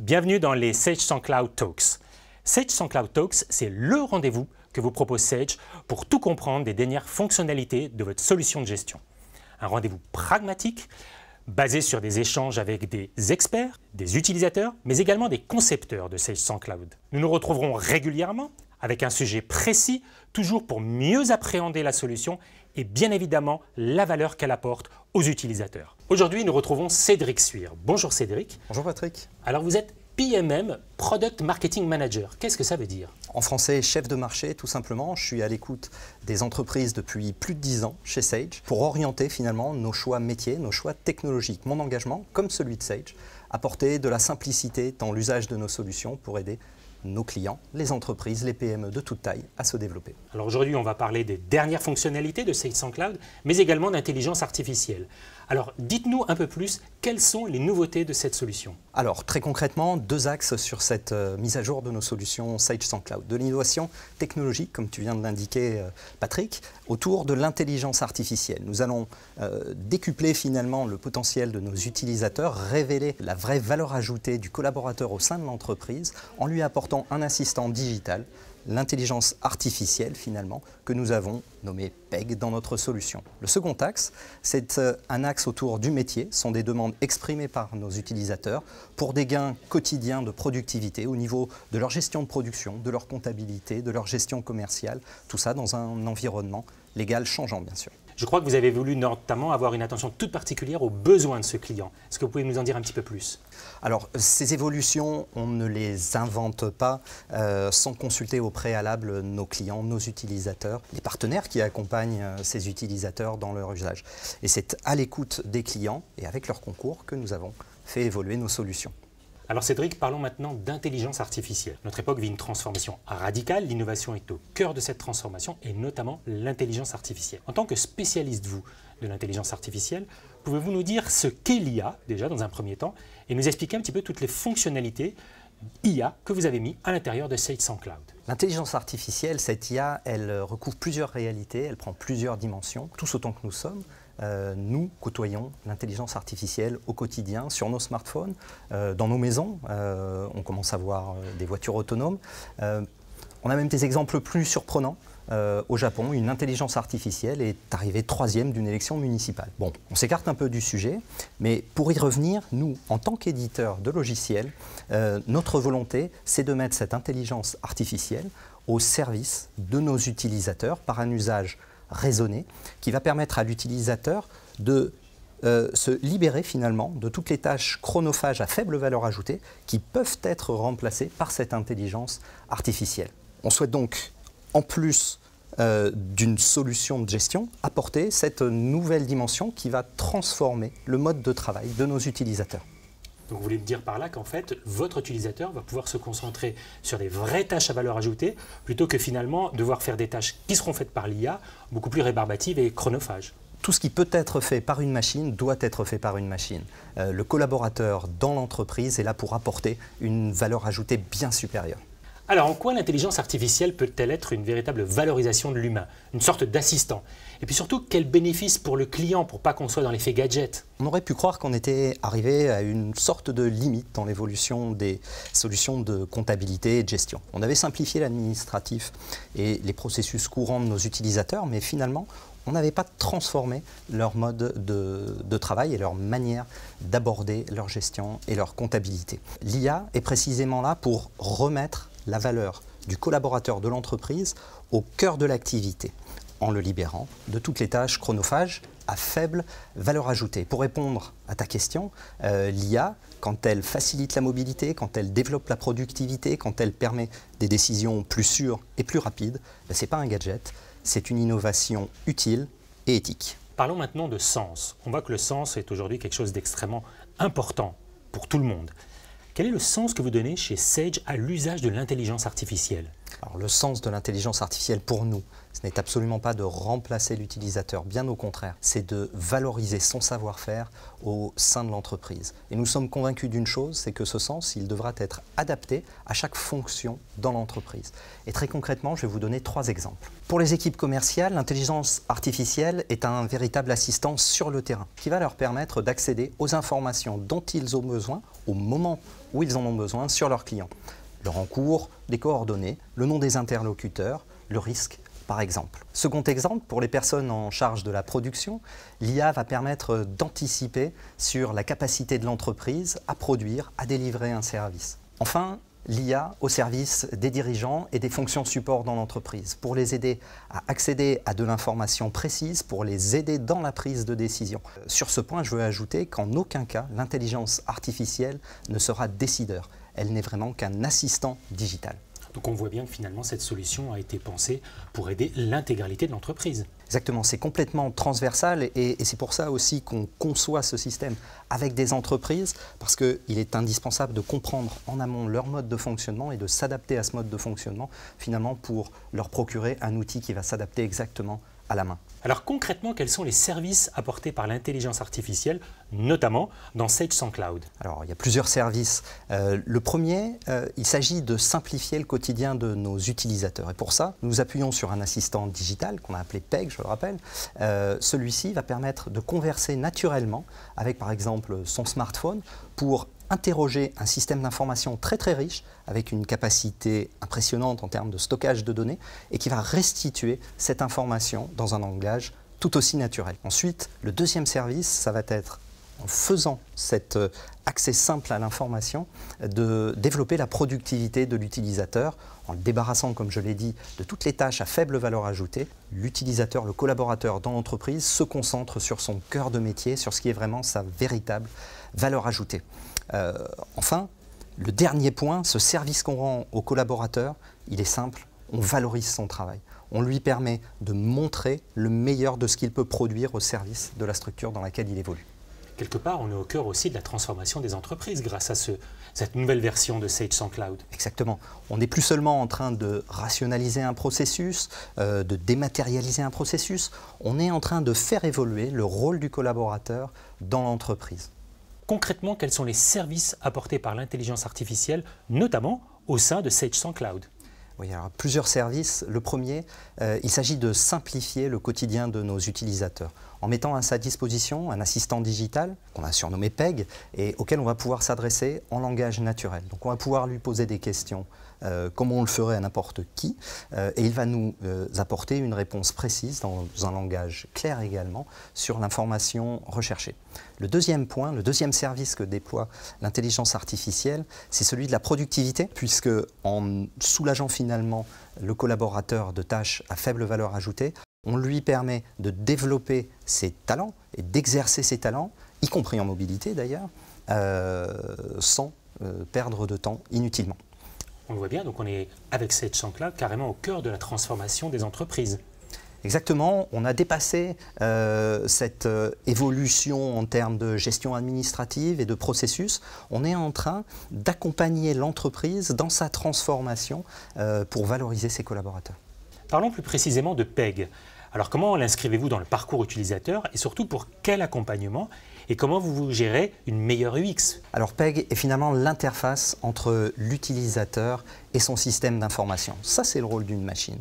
Bienvenue dans les Sage SANCloud Talks. Sage SANCloud Talks, c'est le rendez-vous que vous propose Sage pour tout comprendre des dernières fonctionnalités de votre solution de gestion. Un rendez-vous pragmatique, basé sur des échanges avec des experts, des utilisateurs, mais également des concepteurs de Sage SANCloud. Nous nous retrouverons régulièrement avec un sujet précis, toujours pour mieux appréhender la solution et bien évidemment la valeur qu'elle apporte aux utilisateurs. Aujourd'hui, nous retrouvons Cédric Suire. Bonjour Cédric. Bonjour Patrick. Alors vous êtes PMM, Product Marketing Manager. Qu'est-ce que ça veut dire? En français, chef de marché, tout simplement. Je suis à l'écoute des entreprises depuis plus de 10 ans chez Sage pour orienter finalement nos choix métiers, nos choix technologiques. Mon engagement, comme celui de Sage, apporter de la simplicité dans l'usage de nos solutions pour aider nos clients, les entreprises, les PME de toute taille à se développer. Alors aujourd'hui, on va parler des dernières fonctionnalités de Sage SANCloud, mais également d'intelligence artificielle. Alors dites-nous un peu plus, quelles sont les nouveautés de cette solution? Alors très concrètement, deux axes sur cette mise à jour de nos solutions Sage SANCloud. De l'innovation technologique, comme tu viens de l'indiquer Patrick, autour de l'intelligence artificielle. Nous allons décupler finalement le potentiel de nos utilisateurs, révéler la vraie valeur ajoutée du collaborateur au sein de l'entreprise en lui apportant un assistant digital, l'intelligence artificielle finalement, que nous avons nommé PEG dans notre solution. Le second axe, c'est un axe autour du métier, ce sont des demandes exprimées par nos utilisateurs pour des gains quotidiens de productivité au niveau de leur gestion de production, de leur comptabilité, de leur gestion commerciale, tout ça dans un environnement légal changeant bien sûr. Je crois que vous avez voulu notamment avoir une attention toute particulière aux besoins de ce client. Est-ce que vous pouvez nous en dire un petit peu plus? Alors, ces évolutions, on ne les invente pas sans consulter au préalable nos clients, nos utilisateurs, les partenaires qui accompagnent ces utilisateurs dans leur usage. Et c'est à l'écoute des clients et avec leur concours que nous avons fait évoluer nos solutions. Alors Cédric, parlons maintenant d'intelligence artificielle. Notre époque vit une transformation radicale, l'innovation est au cœur de cette transformation et notamment l'intelligence artificielle. En tant que spécialiste, vous, de l'intelligence artificielle, pouvez-vous nous dire ce qu'est l'IA, déjà dans un premier temps, et nous expliquer un petit peu toutes les fonctionnalités IA que vous avez mis à l'intérieur de Sage SANCloud? L'intelligence artificielle, cette IA, elle recouvre plusieurs réalités, elle prend plusieurs dimensions, tous autant que nous sommes. Nous côtoyons l'intelligence artificielle au quotidien sur nos smartphones, dans nos maisons. On commence à voir des voitures autonomes. On a même des exemples plus surprenants. Au Japon, une intelligence artificielle est arrivée 3e d'une élection municipale. Bon, on s'écarte un peu du sujet, mais pour y revenir, nous, en tant qu'éditeurs de logiciels, notre volonté, c'est de mettre cette intelligence artificielle au service de nos utilisateurs par un usage raisonné qui va permettre à l'utilisateur de se libérer finalement de toutes les tâches chronophages à faible valeur ajoutée qui peuvent être remplacées par cette intelligence artificielle. On souhaite donc, en plus d'une solution de gestion, apporter cette nouvelle dimension qui va transformer le mode de travail de nos utilisateurs. Donc vous voulez me dire par là qu'en fait, votre utilisateur va pouvoir se concentrer sur des vraies tâches à valeur ajoutée plutôt que finalement devoir faire des tâches qui seront faites par l'IA, beaucoup plus rébarbatives et chronophages. Tout ce qui peut être fait par une machine doit être fait par une machine. Le collaborateur dans l'entreprise est là pour apporter une valeur ajoutée bien supérieure. Alors, en quoi l'intelligence artificielle peut-elle être une véritable valorisation de l'humain, une sorte d'assistant? Et puis surtout, quels bénéfices pour le client, pour pas qu'on soit dans l'effet gadget? On aurait pu croire qu'on était arrivé à une sorte de limite dans l'évolution des solutions de comptabilité et de gestion. On avait simplifié l'administratif et les processus courants de nos utilisateurs, mais finalement, on n'avait pas transformé leur mode de travail et leur manière d'aborder leur gestion et leur comptabilité. L'IA est précisément là pour remettre la valeur du collaborateur de l'entreprise au cœur de l'activité, en le libérant de toutes les tâches chronophages à faible valeur ajoutée. Pour répondre à ta question, l'IA, quand elle facilite la mobilité, quand elle développe la productivité, quand elle permet des décisions plus sûres et plus rapides, ce n'est pas un gadget, c'est une innovation utile et éthique. Parlons maintenant de sens. On voit que le sens est aujourd'hui quelque chose d'extrêmement important pour tout le monde. Quel est le sens que vous donnez chez Sage à l'usage de l'intelligence artificielle? Alors, le sens de l'intelligence artificielle pour nous, ce n'est absolument pas de remplacer l'utilisateur, bien au contraire, c'est de valoriser son savoir-faire au sein de l'entreprise. Et nous sommes convaincus d'une chose, c'est que ce sens, il devra être adapté à chaque fonction dans l'entreprise. Et très concrètement, je vais vous donner 3 exemples. Pour les équipes commerciales, l'intelligence artificielle est un véritable assistant sur le terrain qui va leur permettre d'accéder aux informations dont ils ont besoin au moment où ils en ont besoin sur leurs clients. Le encours, les coordonnées, le nom des interlocuteurs, le risque, par exemple. Second exemple, pour les personnes en charge de la production, l'IA va permettre d'anticiper sur la capacité de l'entreprise à produire, à délivrer un service. Enfin, l'IA au service des dirigeants et des fonctions support dans l'entreprise, pour les aider à accéder à de l'information précise, pour les aider dans la prise de décision. Sur ce point, je veux ajouter qu'en aucun cas, l'intelligence artificielle ne sera décideur. Elle n'est vraiment qu'un assistant digital. Donc on voit bien que finalement cette solution a été pensée pour aider l'intégralité de l'entreprise. Exactement, c'est complètement transversal et c'est pour ça aussi qu'on conçoit ce système avec des entreprises parce qu'il est indispensable de comprendre en amont leur mode de fonctionnement et de s'adapter à ce mode de fonctionnement finalement pour leur procurer un outil qui va s'adapter exactement à la main. Alors concrètement, quels sont les services apportés par l'intelligence artificielle, notamment dans Sage Cloud? Alors il y a plusieurs services. Le premier, il s'agit de simplifier le quotidien de nos utilisateurs. Et pour ça, nous nous appuyons sur un assistant digital qu'on a appelé PEG, je le rappelle. Celui-ci va permettre de converser naturellement avec par exemple son smartphone pour interroger un système d'information très très riche avec une capacité impressionnante en termes de stockage de données et qui va restituer cette information dans un langage tout aussi naturel. Ensuite, le deuxième service, ça va être en faisant cet accès simple à l'information, de développer la productivité de l'utilisateur en le débarrassant, comme je l'ai dit, de toutes les tâches à faible valeur ajoutée. L'utilisateur, le collaborateur dans l'entreprise se concentre sur son cœur de métier, sur ce qui est vraiment sa véritable valeur ajoutée. Enfin, le dernier point, ce service qu'on rend aux collaborateurs, il est simple, on valorise son travail. On lui permet de montrer le meilleur de ce qu'il peut produire au service de la structure dans laquelle il évolue. Quelque part, on est au cœur aussi de la transformation des entreprises grâce à cette nouvelle version de Sage Cloud. Exactement. On n'est plus seulement en train de rationaliser un processus, de dématérialiser un processus, on est en train de faire évoluer le rôle du collaborateur dans l'entreprise. Concrètement, quels sont les services apportés par l'intelligence artificielle, notamment au sein de Sage Cloud? Oui, alors plusieurs services. Le premier, il s'agit de simplifier le quotidien de nos utilisateurs en mettant à sa disposition un assistant digital qu'on a surnommé PEG et auquel on va pouvoir s'adresser en langage naturel. Donc on va pouvoir lui poser des questions comme on le ferait à n'importe qui et il va nous apporter une réponse précise dans un langage clair également sur l'information recherchée. Le deuxième point, le deuxième service que déploie l'intelligence artificielle, c'est celui de la productivité, puisque en soulageant finalement le collaborateur de tâches à faible valeur ajoutée, on lui permet de développer ses talents et d'exercer ses talents, y compris en mobilité d'ailleurs, sans perdre de temps inutilement. On le voit bien, donc on est avec Sage Cloud carrément au cœur de la transformation des entreprises. Exactement, on a dépassé cette évolution en termes de gestion administrative et de processus. On est en train d'accompagner l'entreprise dans sa transformation pour valoriser ses collaborateurs. Parlons plus précisément de PEG. Alors comment l'inscrivez-vous dans le parcours utilisateur et surtout pour quel accompagnement et comment vous gérez une meilleure UX? Alors PEG est finalement l'interface entre l'utilisateur et son système d'information. Ça, c'est le rôle d'une machine.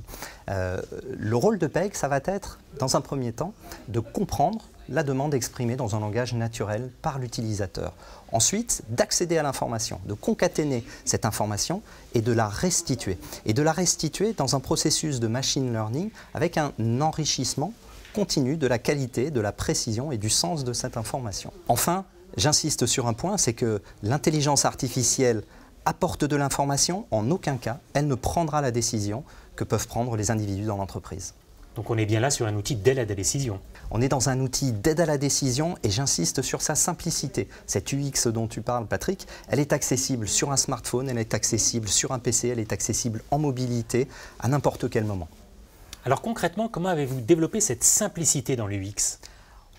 Le rôle de PEG, ça va être, dans un premier temps, de comprendre la demande exprimée dans un langage naturel par l'utilisateur. Ensuite, d'accéder à l'information, de concaténer cette information et de la restituer. Et de la restituer dans un processus de machine learning avec un enrichissement continu de la qualité, de la précision et du sens de cette information. Enfin, j'insiste sur un point, c'est que l'intelligence artificielle apporte de l'information, en aucun cas, elle ne prendra la décision que peuvent prendre les individus dans l'entreprise. Donc on est bien là sur un outil d'aide à la décision. On est dans un outil d'aide à la décision et j'insiste sur sa simplicité. Cette UX dont tu parles, Patrick, elle est accessible sur un smartphone, elle est accessible sur un PC, elle est accessible en mobilité à n'importe quel moment. Alors concrètement, comment avez-vous développé cette simplicité dans l'UX?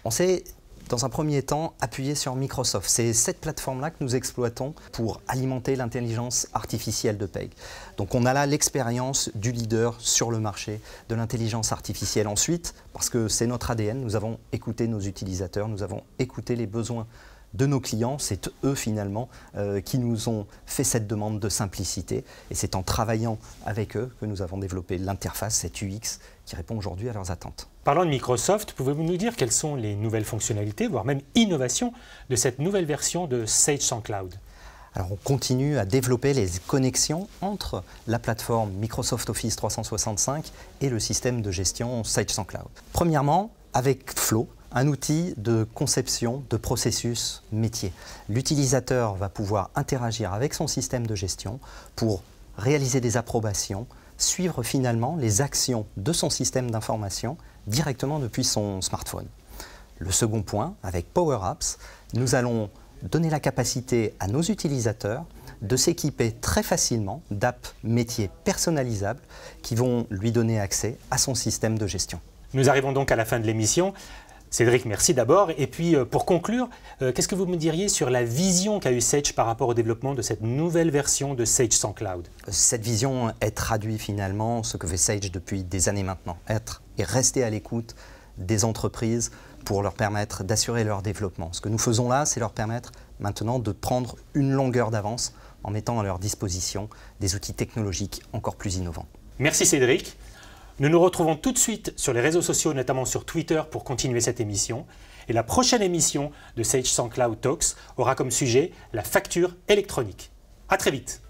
On s'est Dans un premier temps, appuyer sur Microsoft. C'est cette plateforme-là que nous exploitons pour alimenter l'intelligence artificielle de Peg. Donc on a là l'expérience du leader sur le marché de l'intelligence artificielle. Ensuite, parce que c'est notre ADN, nous avons écouté nos utilisateurs, nous avons écouté les besoins de nos clients, c'est eux finalement qui nous ont fait cette demande de simplicité et c'est en travaillant avec eux que nous avons développé l'interface, cette UX qui répond aujourd'hui à leurs attentes. Parlant de Microsoft, pouvez-vous nous dire quelles sont les nouvelles fonctionnalités, voire même innovations de cette nouvelle version de Sage SansCloud? Alors on continue à développer les connexions entre la plateforme Microsoft Office 365 et le système de gestion Sage SansCloud. Premièrement, avec Flow, un outil de conception de processus métier. L'utilisateur va pouvoir interagir avec son système de gestion pour réaliser des approbations, suivre finalement les actions de son système d'information directement depuis son smartphone. Le second point, avec Power Apps, nous allons donner la capacité à nos utilisateurs de s'équiper très facilement d'apps métiers personnalisables qui vont lui donner accès à son système de gestion. Nous arrivons donc à la fin de l'émission. Cédric, merci d'abord. Et puis, pour conclure, qu'est-ce que vous me diriez sur la vision qu'a eu Sage par rapport au développement de cette nouvelle version de Sage SansCloud? Cette vision est traduite finalement ce que fait Sage depuis des années maintenant, être et rester à l'écoute des entreprises pour leur permettre d'assurer leur développement. Ce que nous faisons là, c'est leur permettre maintenant de prendre une longueur d'avance en mettant à leur disposition des outils technologiques encore plus innovants. Merci Cédric. Nous nous retrouvons tout de suite sur les réseaux sociaux, notamment sur Twitter, pour continuer cette émission. Et la prochaine émission de Sage SansCloud Talks aura comme sujet la facture électronique. À très vite.